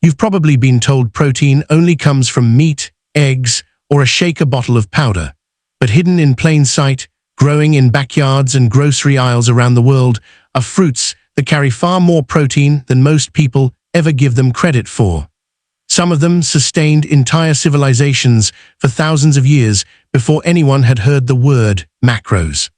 You've probably been told protein only comes from meat, eggs, or a shaker bottle of powder. But hidden in plain sight, growing in backyards and grocery aisles around the world, are fruits that carry far more protein than most people ever give them credit for. Some of them sustained entire civilizations for thousands of years before anyone had heard the word macros.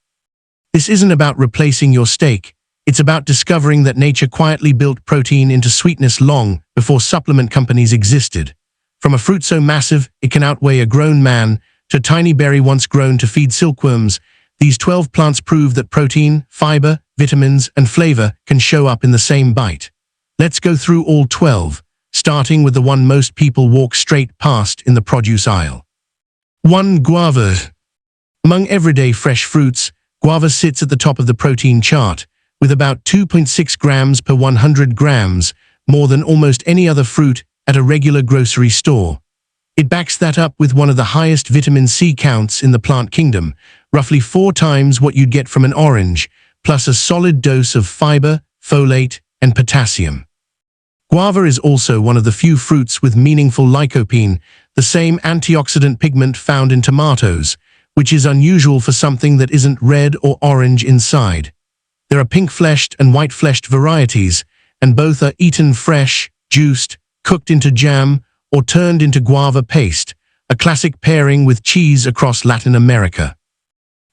This isn't about replacing your steak. It's about discovering that nature quietly built protein into sweetness long before supplement companies existed. From a fruit so massive it can outweigh a grown man to a tiny berry once grown to feed silkworms, these 12 plants prove that protein, fiber, vitamins, and flavor can show up in the same bite. Let's go through all 12, starting with the one most people walk straight past in the produce aisle. 1. Guava. Among everyday fresh fruits, guava sits at the top of the protein chart, with about 2.6 grams per 100 grams, more than almost any other fruit at a regular grocery store. It backs that up with one of the highest vitamin C counts in the plant kingdom, roughly 4 times what you'd get from an orange, plus a solid dose of fiber, folate, and potassium. Guava is also one of the few fruits with meaningful lycopene, the same antioxidant pigment found in tomatoes, which is unusual for something that isn't red or orange inside. There are pink-fleshed and white-fleshed varieties, and both are eaten fresh, juiced, cooked into jam, or turned into guava paste, a classic pairing with cheese across Latin America.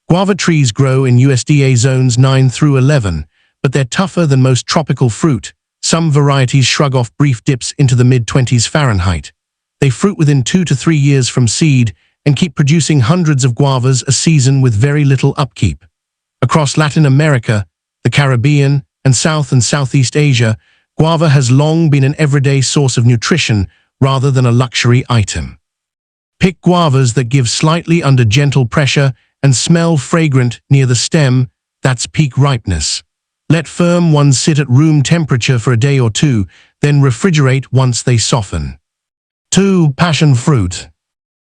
Guava trees grow in USDA zones 9 through 11, but they're tougher than most tropical fruit. Some varieties shrug off brief dips into the mid-20s Fahrenheit. They fruit within 2 to 3 years from seed and keep producing hundreds of guavas a season with very little upkeep. Across Latin America, the Caribbean, and South and Southeast Asia, guava has long been an everyday source of nutrition rather than a luxury item. Pick guavas that give slightly under gentle pressure and smell fragrant near the stem. That's peak ripeness. Let firm ones sit at room temperature for a day or two, then refrigerate once they soften. 2. Passion fruit.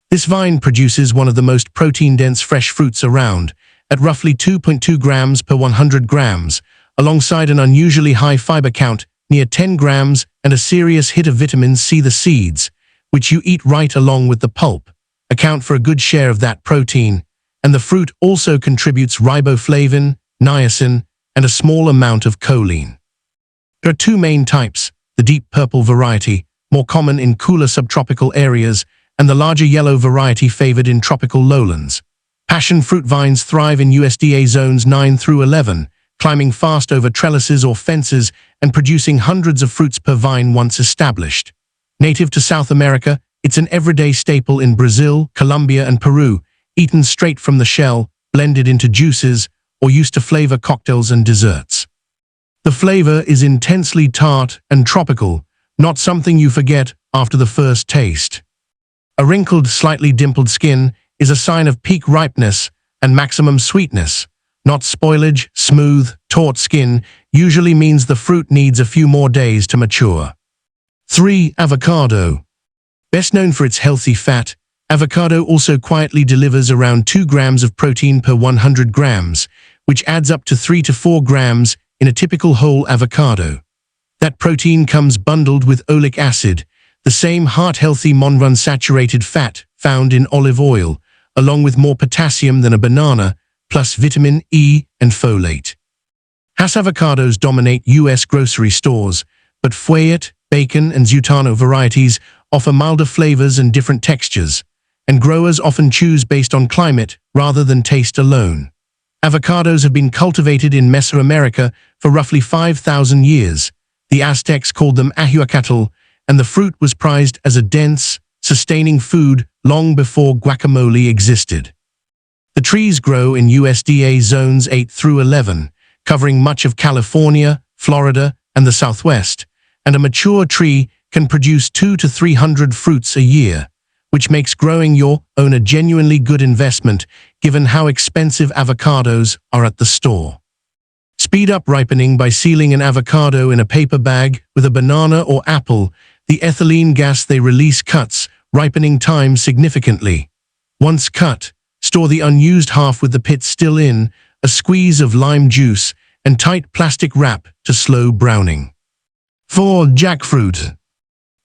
This vine produces one of the most protein-dense fresh fruits around, at roughly 2.2 grams per 100 grams, alongside an unusually high fiber count, near 10 grams, and a serious hit of vitamin C. The seeds, which you eat right along with the pulp, account for a good share of that protein, and the fruit also contributes riboflavin, niacin, and a small amount of choline. There are 2 main types, the deep purple variety, more common in cooler subtropical areas, and the larger yellow variety favored in tropical lowlands. Passion fruit vines thrive in USDA zones 9 through 11, climbing fast over trellises or fences and producing hundreds of fruits per vine once established. Native to South America, it's an everyday staple in Brazil, Colombia, and Peru, eaten straight from the shell, blended into juices, or used to flavor cocktails and desserts. The flavor is intensely tart and tropical, not something you forget after the first taste. A wrinkled, slightly dimpled skin is a sign of peak ripeness and maximum sweetness. Not spoilage. Smooth, taut skin usually means the fruit needs a few more days to mature. 3. Avocado. Best known for its healthy fat, avocado also quietly delivers around 2 grams of protein per 100 grams, which adds up to 3 to 4 grams in a typical whole avocado. That protein comes bundled with oleic acid, the same heart-healthy monounsaturated fat found in olive oil, along with more potassium than a banana, plus vitamin E and folate. Hass avocados dominate U.S. grocery stores, but Fouet, bacon, and Zutano varieties offer milder flavors and different textures, and growers often choose based on climate rather than taste alone. Avocados have been cultivated in Mesoamerica for roughly 5,000 years. The Aztecs called them ahuacatl, and the fruit was prized as a dense, sustaining food long before guacamole existed. The trees grow in USDA zones 8 through 11, covering much of California, Florida, and the Southwest, and a mature tree can produce 200 to 300 fruits a year, which makes growing your own a genuinely good investment given how expensive avocados are at the store. Speed up ripening by sealing an avocado in a paper bag with a banana or apple. The ethylene gas they release cuts ripening time significantly. Once cut, store the unused half with the pit still in, a squeeze of lime juice, and tight plastic wrap to slow browning. 4. Jackfruit.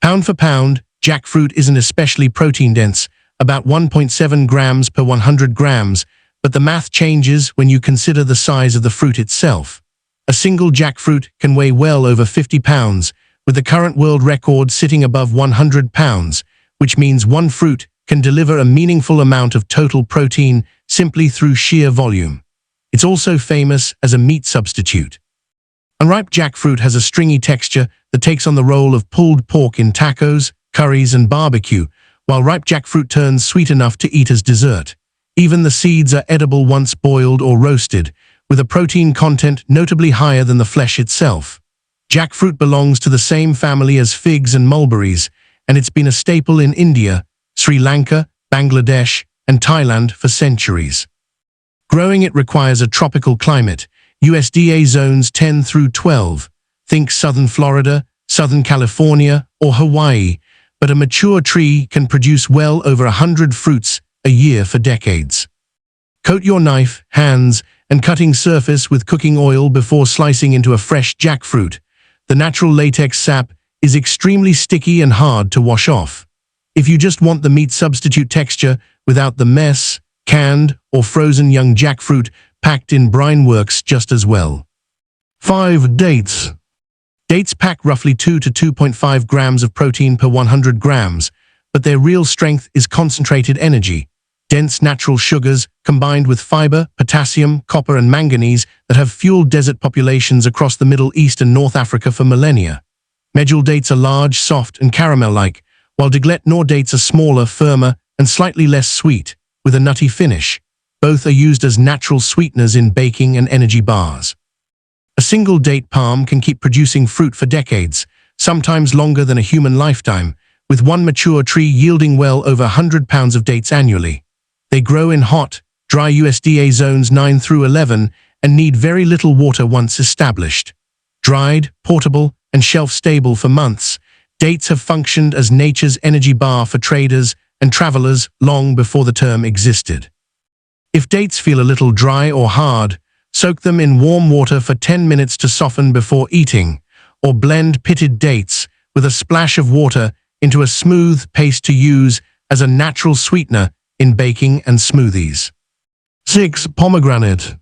Pound for pound, jackfruit isn't especially protein-dense, about 1.7 grams per 100 grams, but the math changes when you consider the size of the fruit itself. A single jackfruit can weigh well over 50 pounds, with the current world record sitting above 100 pounds, which means one fruit can deliver a meaningful amount of total protein simply through sheer volume. It's also famous as a meat substitute. Unripe jackfruit has a stringy texture that takes on the role of pulled pork in tacos, curries, and barbecue, while ripe jackfruit turns sweet enough to eat as dessert. Even the seeds are edible once boiled or roasted, with a protein content notably higher than the flesh itself. Jackfruit belongs to the same family as figs and mulberries, and it's been a staple in India, Sri Lanka, Bangladesh, and Thailand for centuries. Growing it requires a tropical climate, USDA zones 10 through 12. Think southern Florida, southern California, or Hawaii, but a mature tree can produce well over 100 fruits a year for decades. Coat your knife, hands, and cutting surface with cooking oil before slicing into a fresh jackfruit. The natural latex sap is extremely sticky and hard to wash off. If you just want the meat substitute texture without the mess, canned or frozen young jackfruit packed in brine works just as well. 5. Dates. Dates pack roughly 2 to 2.5 grams of protein per 100 grams, but their real strength is concentrated energy, dense natural sugars combined with fiber, potassium, copper, and manganese that have fueled desert populations across the Middle East and North Africa for millennia. Medjool dates are large, soft, and caramel-like, while Deglet Noor dates are smaller, firmer, and slightly less sweet, with a nutty finish. Both are used as natural sweeteners in baking and energy bars. A single date palm can keep producing fruit for decades, sometimes longer than a human lifetime, with one mature tree yielding well over 100 pounds of dates annually. They grow in hot, dry USDA zones 9 through 11 and need very little water once established. Dried, portable, and shelf-stable for months, dates have functioned as nature's energy bar for traders and travelers long before the term existed. If dates feel a little dry or hard, soak them in warm water for 10 minutes to soften before eating, or blend pitted dates with a splash of water into a smooth paste to use as a natural sweetener in baking and smoothies. 6. Pomegranate.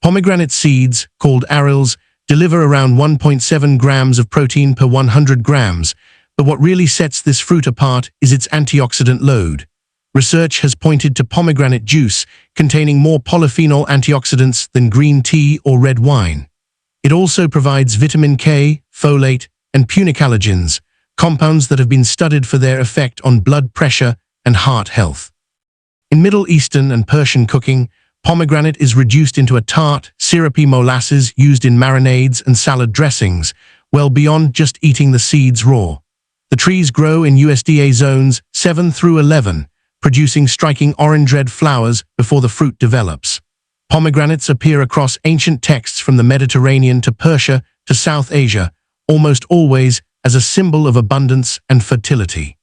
Pomegranate seeds, called arils, deliver around 1.7 grams of protein per 100 grams, but what really sets this fruit apart is its antioxidant load. Research has pointed to pomegranate juice containing more polyphenol antioxidants than green tea or red wine. It also provides vitamin K, folate, and punicalagins, compounds that have been studied for their effect on blood pressure and heart health. In Middle Eastern and Persian cooking, pomegranate is reduced into a tart, syrupy molasses used in marinades and salad dressings, well beyond just eating the seeds raw. The trees grow in USDA zones 7 through 11, producing striking orange-red flowers before the fruit develops. Pomegranates appear across ancient texts from the Mediterranean to Persia to South Asia, almost always as a symbol of abundance and fertility.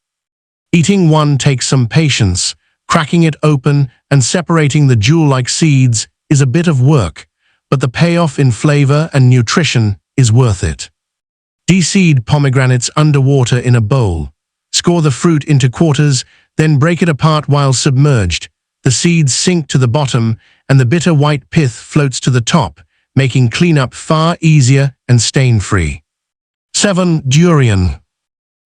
Eating one takes some patience. Cracking it open and separating the jewel-like seeds is a bit of work, but the payoff in flavor and nutrition is worth it. De-seed pomegranates underwater in a bowl. Score the fruit into quarters, then break it apart while submerged. The seeds sink to the bottom, and the bitter white pith floats to the top, making cleanup far easier and stain-free. 7. Durian.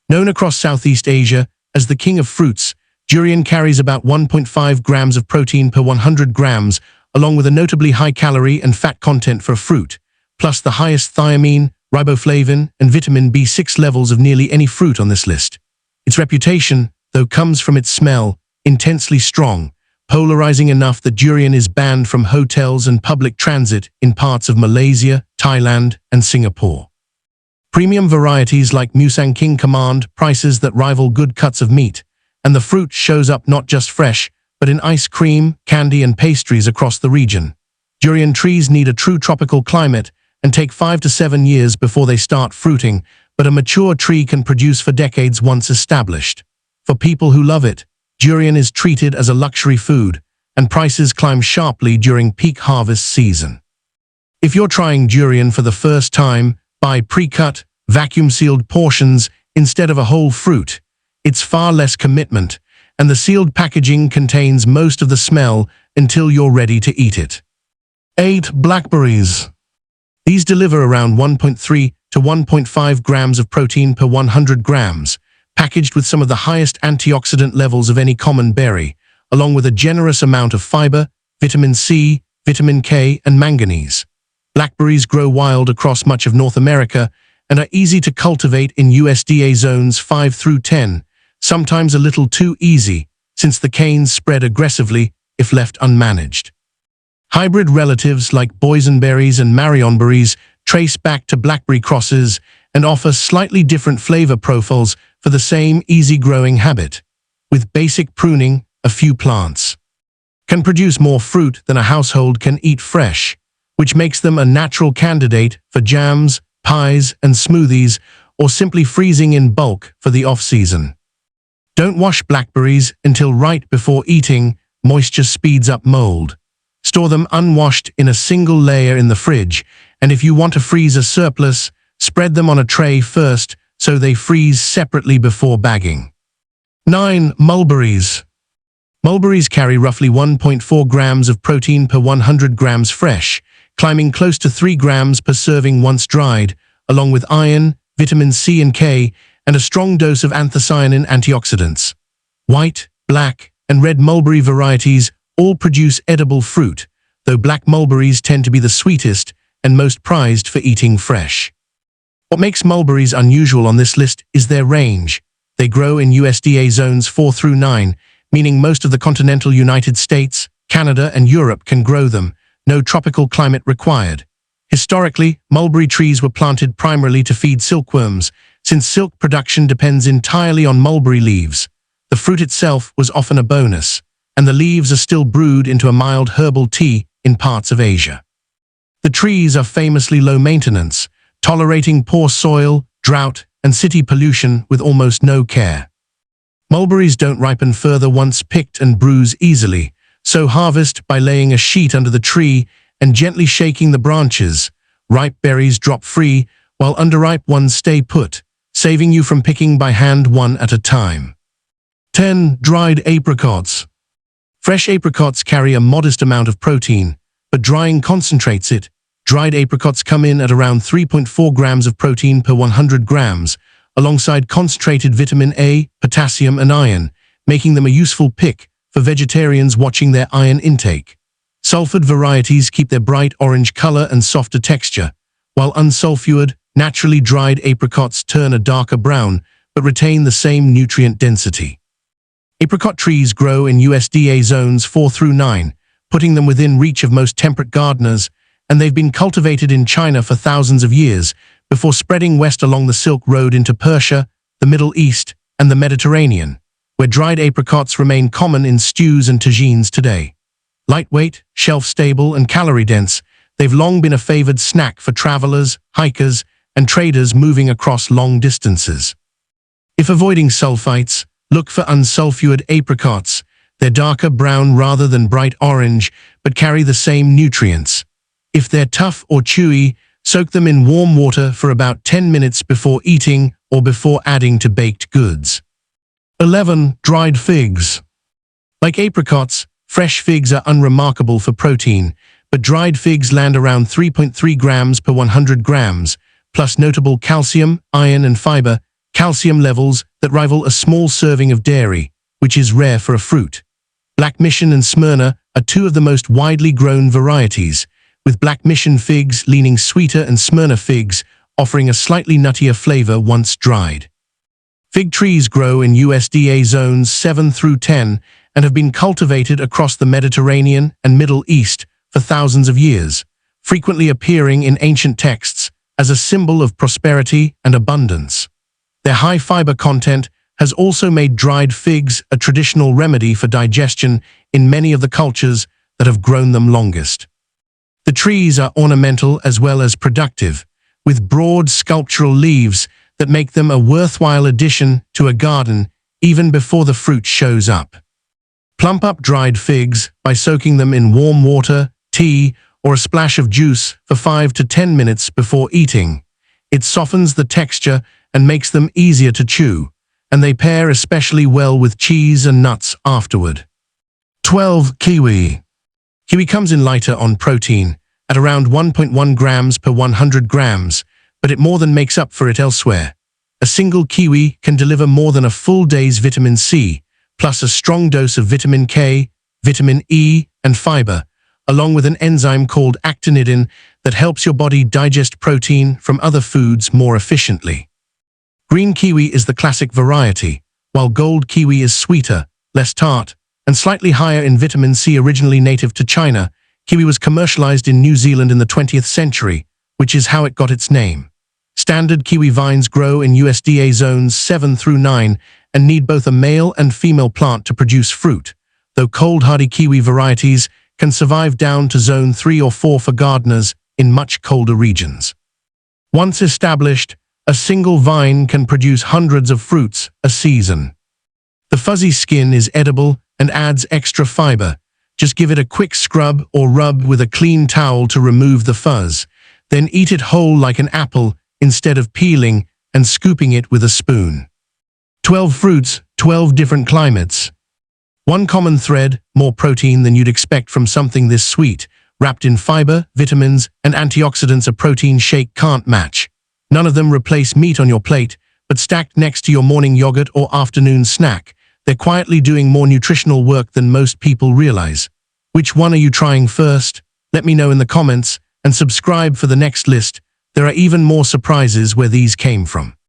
Known across Southeast Asia as the king of fruits, durian carries about 1.5 grams of protein per 100 grams, along with a notably high calorie and fat content for a fruit, plus the highest thiamine, riboflavin, and vitamin B6 levels of nearly any fruit on this list. Its reputation, though, comes from its smell, intensely strong, polarizing enough that durian is banned from hotels and public transit in parts of Malaysia, Thailand, and Singapore. Premium varieties like Musang King command prices that rival good cuts of meat, and the fruit shows up not just fresh, but in ice cream, candy, and pastries across the region. Durian trees need a true tropical climate and take 5 to 7 years before they start fruiting, but a mature tree can produce for decades once established. For people who love it, durian is treated as a luxury food, and prices climb sharply during peak harvest season. If you're trying durian for the first time, buy pre-cut, vacuum-sealed portions instead of a whole fruit. It's far less commitment, and the sealed packaging contains most of the smell until you're ready to eat it. 8. Blackberries. These deliver around 1.3 to 1.5 grams of protein per 100 grams, packaged with some of the highest antioxidant levels of any common berry, along with a generous amount of fiber, vitamin C, vitamin K, and manganese. Blackberries grow wild across much of North America and are easy to cultivate in USDA zones 5 through 10, sometimes a little too easy, since the canes spread aggressively if left unmanaged. Hybrid relatives like boysenberries and marionberries trace back to blackberry crosses and offer slightly different flavor profiles for the same easy-growing habit. With basic pruning, a few plants can produce more fruit than a household can eat fresh, which makes them a natural candidate for jams, pies, and smoothies, or simply freezing in bulk for the off-season. Don't wash blackberries until right before eating. Moisture speeds up mold. Store them unwashed in a single layer in the fridge, and if you want to freeze a surplus, spread them on a tray first so they freeze separately before bagging. 9. Mulberries. Mulberries carry roughly 1.4 grams of protein per 100 grams fresh, climbing close to 3 grams per serving once dried, along with iron, vitamin C and K, and a strong dose of anthocyanin antioxidants. White, black, and red mulberry varieties all produce edible fruit, though black mulberries tend to be the sweetest and most prized for eating fresh. What makes mulberries unusual on this list is their range. They grow in USDA zones 4 through 9, meaning most of the continental United States, Canada, and Europe can grow them, no tropical climate required. Historically, mulberry trees were planted primarily to feed silkworms, since silk production depends entirely on mulberry leaves. The fruit itself was often a bonus, and the leaves are still brewed into a mild herbal tea in parts of Asia. The trees are famously low maintenance, tolerating poor soil, drought, and city pollution with almost no care. Mulberries don't ripen further once picked and bruise easily, so harvest by laying a sheet under the tree and gently shaking the branches. Ripe berries drop free, while underripe ones stay put, saving you from picking by hand one at a time. 10. Dried apricots. Fresh apricots carry a modest amount of protein, but drying concentrates it. Dried apricots come in at around 3.4 grams of protein per 100 grams, alongside concentrated vitamin A, potassium, and iron, making them a useful pick for vegetarians watching their iron intake. Sulfured varieties keep their bright orange color and softer texture, while unsulfured, naturally dried apricots turn a darker brown but retain the same nutrient density. Apricot trees grow in USDA zones 4 through 9, putting them within reach of most temperate gardeners, and they've been cultivated in China for thousands of years before spreading west along the Silk Road into Persia, the Middle East, and the Mediterranean, where dried apricots remain common in stews and tagines today. Lightweight, shelf-stable, and calorie-dense, they've long been a favored snack for travelers, hikers, and traders moving across long distances. If avoiding sulfites, look for unsulfured apricots. They're darker brown rather than bright orange, but carry the same nutrients. If they're tough or chewy, soak them in warm water for about 10 minutes before eating or before adding to baked goods. 11. Dried figs. Like apricots, fresh figs are unremarkable for protein, but dried figs land around 3.3 grams per 100 grams, plus notable calcium, iron, and fiber, calcium levels that rival a small serving of dairy, which is rare for a fruit. Black Mission and Smyrna are two of the most widely grown varieties, with Black Mission figs leaning sweeter and Smyrna figs offering a slightly nuttier flavor once dried. Fig trees grow in USDA zones 7 through 10 and have been cultivated across the Mediterranean and Middle East for thousands of years, frequently appearing in ancient texts as a symbol of prosperity and abundance. Their high fiber content has also made dried figs a traditional remedy for digestion in many of the cultures that have grown them longest. The trees are ornamental as well as productive, with broad sculptural leaves that make them a worthwhile addition to a garden even before the fruit shows up. Plump up dried figs by soaking them in warm water, tea, or a splash of juice for 5 to 10 minutes before eating. It softens the texture and makes them easier to chew, and they pair especially well with cheese and nuts afterward. 12. Kiwi. Kiwi comes in lighter on protein, at around 1.1 grams per 100 grams, but it more than makes up for it elsewhere. A single kiwi can deliver more than a full day's vitamin C, plus a strong dose of vitamin K, vitamin E, and fiber, along with an enzyme called actinidin that helps your body digest protein from other foods more efficiently. Green kiwi is the classic variety, while gold kiwi is sweeter, less tart, and slightly higher in vitamin C. Originally native to China, kiwi was commercialized in New Zealand in the 20th century, which is how it got its name. Standard kiwi vines grow in USDA zones 7 through 9 and need both a male and female plant to produce fruit, though cold-hardy kiwi varieties can survive down to zone 3 or 4 for gardeners in much colder regions. Once established, a single vine can produce hundreds of fruits a season. The fuzzy skin is edible and adds extra fiber. Just give it a quick scrub or rub with a clean towel to remove the fuzz, then eat it whole like an apple instead of peeling and scooping it with a spoon. 12 fruits, 12 different climates. One common thread, more protein than you'd expect from something this sweet, wrapped in fiber, vitamins, and antioxidants a protein shake can't match. None of them replace meat on your plate, but stacked next to your morning yogurt or afternoon snack, they're quietly doing more nutritional work than most people realize. Which one are you trying first? Let me know in the comments, and subscribe for the next list. There are even more surprises where these came from.